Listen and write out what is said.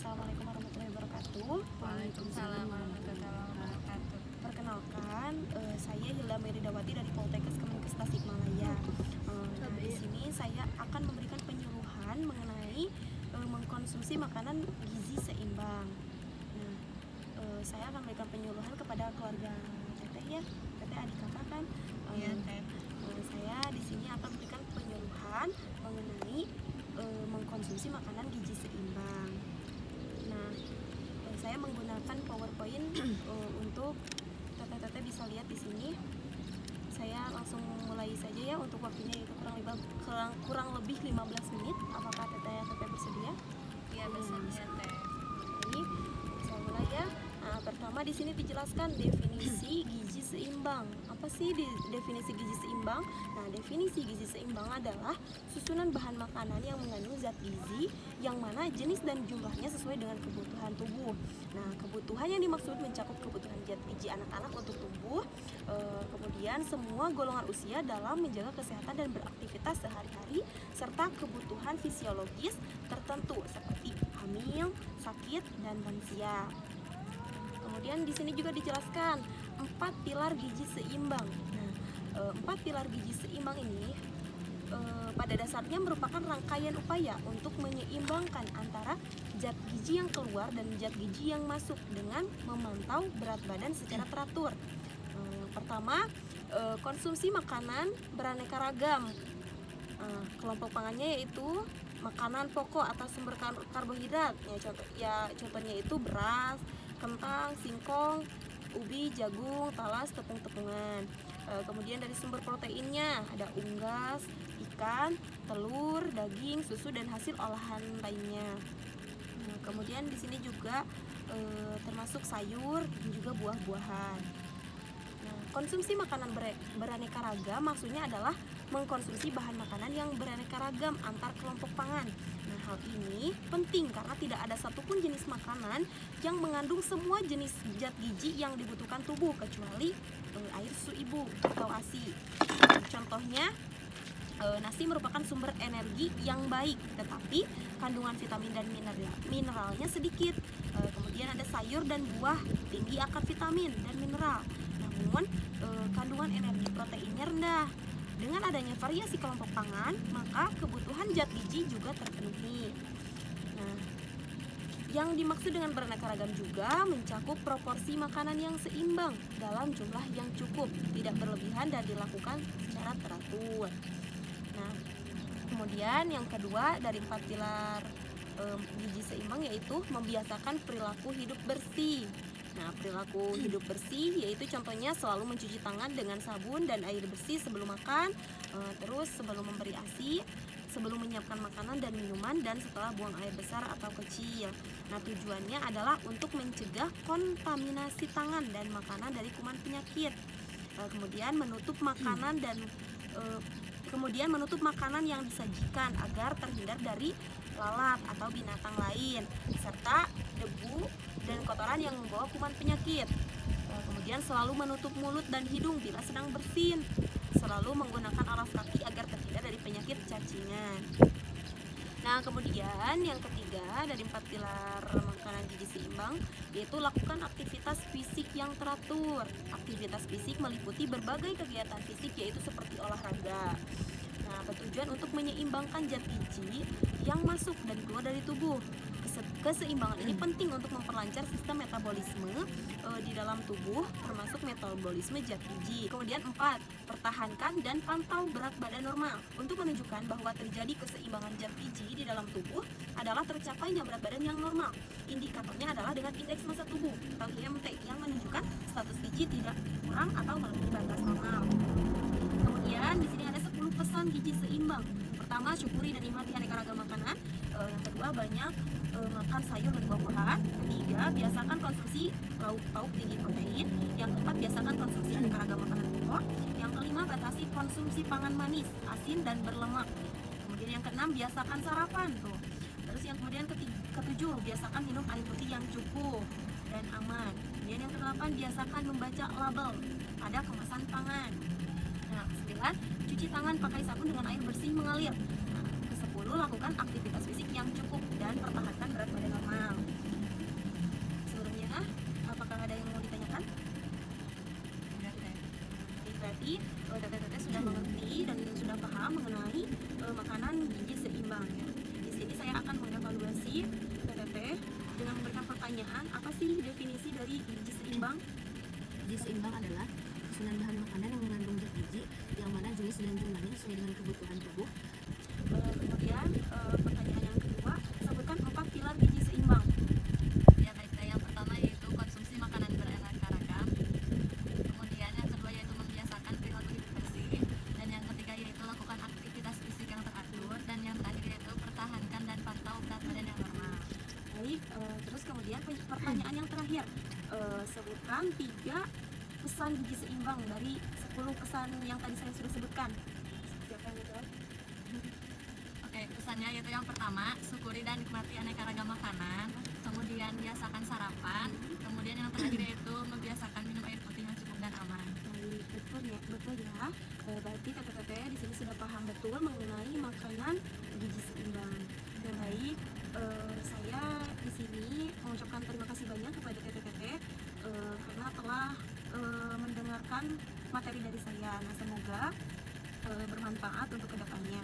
Assalamualaikum warahmatullahi wabarakatuh. Waalaikumsalam warahmatullahi wabarakatuh. Perkenalkan, saya Hilda Meridawati dari Poltekkes Kemenkes Tasikmalaya. Nah, di sini saya akan memberikan penyuluhan mengenai mengkonsumsi makanan gizi seimbang. Nah, saya akan memberikan penyuluhan kepada keluarga Teteh ya, Teteh adik kakak kan. Iya, Teh. Saya di sini akan memberikan penyuluhan mengenai mengkonsumsi makanan gizi seimbang. Nah, saya menggunakan PowerPoint untuk teteh-teteh bisa lihat di sini. Saya langsung mulai saja ya, untuk waktunya itu kurang lebih 15 menit. Apakah teteh bersedia? Iya, bersedia, Teh. Ini saya mulai ya. Nah, pertama di sini dijelaskan definisi gizi seimbang. Apa sih definisi gizi seimbang? Nah, definisi gizi seimbang adalah susunan bahan makanan yang mengandung zat gizi yang mana jenis dan jumlahnya sesuai dengan kebutuhan tubuh. Nah, kebutuhan yang dimaksud mencakup kebutuhan zat gizi anak-anak untuk tumbuh, kemudian semua golongan usia dalam menjaga kesehatan dan beraktivitas sehari-hari, serta kebutuhan fisiologis tertentu seperti hamil, sakit, dan lansia. Kemudian di sini juga dijelaskan 4 pilar gizi seimbang. Nah, 4 pilar gizi seimbang ini pada dasarnya merupakan rangkaian upaya untuk menyeimbangkan antara zat gizi yang keluar dan zat gizi yang masuk dengan memantau berat badan secara teratur. Pertama, konsumsi makanan beraneka ragam. Kelompok pangannya yaitu makanan pokok atau sumber karbohidrat. Contohnya itu beras, kentang, singkong, ubi, jagung, talas, tepung-tepungan. Kemudian dari sumber proteinnya ada unggas, ikan, telur, daging, susu, dan hasil olahan lainnya. Kemudian di sini juga termasuk sayur dan juga buah-buahan. Konsumsi makanan beraneka ragam maksudnya adalah mengkonsumsi bahan makanan yang beraneka ragam antar kelompok pangan. Nah, hal ini penting karena tidak ada satupun jenis makanan yang mengandung semua jenis zat gizi yang dibutuhkan tubuh kecuali air susu ibu atau ASI. Contohnya, nasi merupakan sumber energi yang baik, tetapi kandungan vitamin dan mineralnya sedikit. Kemudian ada sayur dan buah tinggi akan vitamin dan mineral, namun kandungan energi proteinnya rendah. Dengan adanya variasi kelompok pangan, maka kebutuhan zat gizi juga terpenuhi. Nah, yang dimaksud dengan beraneka ragam juga mencakup proporsi makanan yang seimbang dalam jumlah yang cukup, tidak berlebihan dan dilakukan secara teratur. Nah, kemudian yang kedua dari 4 pilar gizi seimbang yaitu membiasakan perilaku hidup bersih. Nah, perilaku hidup bersih yaitu contohnya selalu mencuci tangan dengan sabun dan air bersih sebelum makan, terus sebelum memberi ASI, sebelum menyiapkan makanan dan minuman, dan setelah buang air besar atau kecil. Nah, tujuannya adalah untuk mencegah kontaminasi tangan dan makanan dari kuman penyakit. Kemudian menutup makanan yang disajikan agar terhindar dari lalat atau binatang lain, serta debu dan kotoran yang membawa kuman penyakit. Kemudian selalu menutup mulut dan hidung bila sedang bersin. Selalu menggunakan alas kaki agar terhindar dari penyakit cacingan. Nah, kemudian yang ketiga dari 4 pilar makanan gizi seimbang yaitu lakukan aktivitas fisik yang teratur. Aktivitas fisik meliputi berbagai kegiatan fisik yaitu seperti olahraga. Nah, bertujuan untuk menyeimbangkan zat gizi yang masuk dan keluar dari tubuh. Keseimbangan ini penting untuk memperlancar sistem metabolisme di dalam tubuh, termasuk metabolisme zat gizi. Kemudian 4, pertahankan dan pantau berat badan normal. Untuk menunjukkan bahwa terjadi keseimbangan zat gizi di dalam tubuh adalah tercapainya berat badan yang normal. Indikatornya adalah dengan indeks massa tubuh atau IMT yang menunjukkan status gizi tidak kurang atau melebihi batas normal. Kemudian di sini ada 10 pesan gizi seimbang. Pertama, syukuri dan nikmati aneka ragam makanan. Yang kedua, banyak makan sayur dan buah-buahan. Ketiga, biasakan konsumsi lauk pauk tinggi protein. Yang keempat, biasakan konsumsi aneka ragam makanan pokok. Yang kelima, batasi konsumsi pangan manis, asin, dan berlemak. Kemudian yang keenam, biasakan sarapan tuh. Terus yang kemudian ketujuh, biasakan minum air putih yang cukup dan aman. Kemudian yang kedelapan, biasakan membaca label pada kemasan pangan. Nah, 9, cuci tangan pakai sabun dengan air bersih mengalir. Nah, ke-10, lakukan aktivitas fisik yang cukup dan pertahankan berat badan normal. Terus kemudian pertanyaan yang terakhir, sebutkan 3 pesan gizi seimbang dari 10 pesan yang tadi saya sudah sebutkan. Siapa yang menjawab? Oke, pesannya yaitu yang pertama, syukuri dan nikmati aneka ragam makanan. Kemudian biasakan sarapan. Kemudian yang terakhir yaitu membiasakan minum air putih yang cukup dan aman. Baik, betul ya, betul ya. Berarti teteh-teteh di sini sudah paham betul mengenai makanan gizi seimbang. Dan baik, saya di sini mengucapkan terima kasih banyak kepada teteh-teteh karena telah mendengarkan materi dari saya. Nah, semoga bermanfaat untuk kedepannya.